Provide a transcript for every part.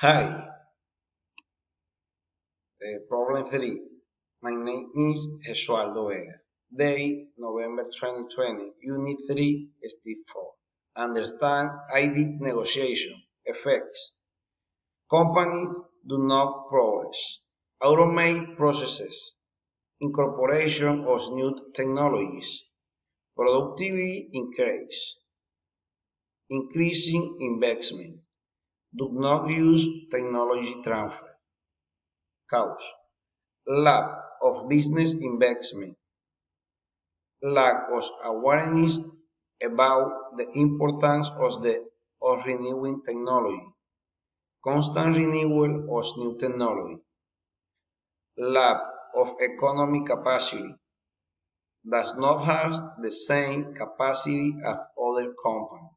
Hi, problem 3. My name is Jesualdo Vega. Day, November 2020, Unit 3, Step 4. Understand ID negotiation effects. Companies do not progress. Automate processes. Incorporation of new technologies. Productivity increase. Increasing investment. Do not use technology transfer. Cause. Lack of business investment, lack of awareness about the importance of renewing technology, constant renewal of new technology, lack of economic capacity, does not have the same capacity as other companies.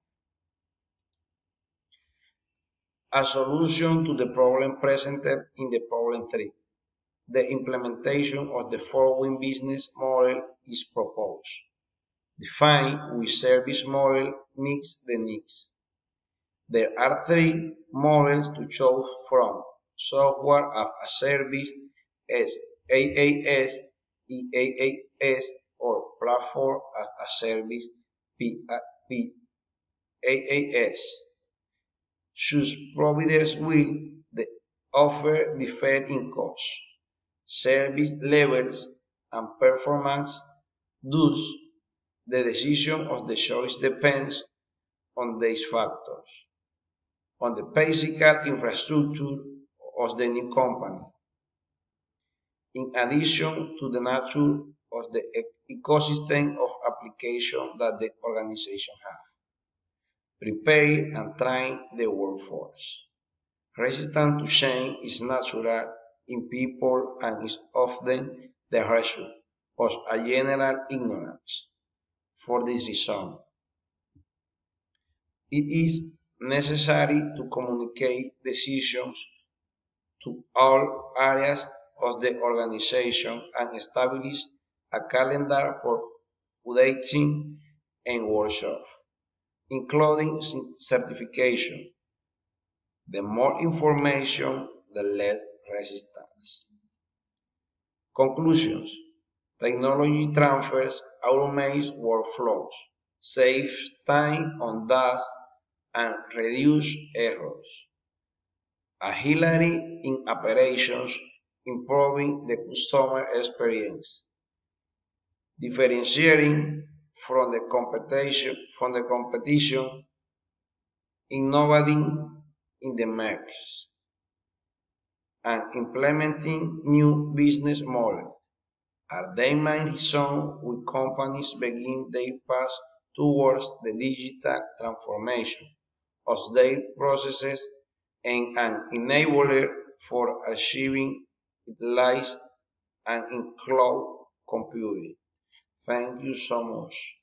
A solution to the problem presented in the problem 3. The implementation of the following business model is proposed. Define which service model meets the needs. There are three models to choose from: software as a service, SaaS, EaaS, or platform as a service, PaaS. Such providers will offer differ in cost, service levels, and performance. Thus, the decision of the choice depends on these factors: on the physical infrastructure of the new company, in addition to the nature of the ecosystem of application that the organization has. Prepare and train the workforce. Resistance to change is natural in people and is often the result of a general ignorance. For this reason, it is necessary to communicate decisions to all areas of the organization and establish a calendar for updating and workshops, including certification. The more information, the less resistance. Conclusions. Technology transfers automates workflows, saves time on tasks, and reduce errors. Agility in operations, improving the customer experience. Differentiating from the competition, innovating in the market, and implementing new business models are the main reasons why companies begin their path towards the digital transformation of their processes, and an enabler for achieving it lies and in cloud computing. Thank you so much.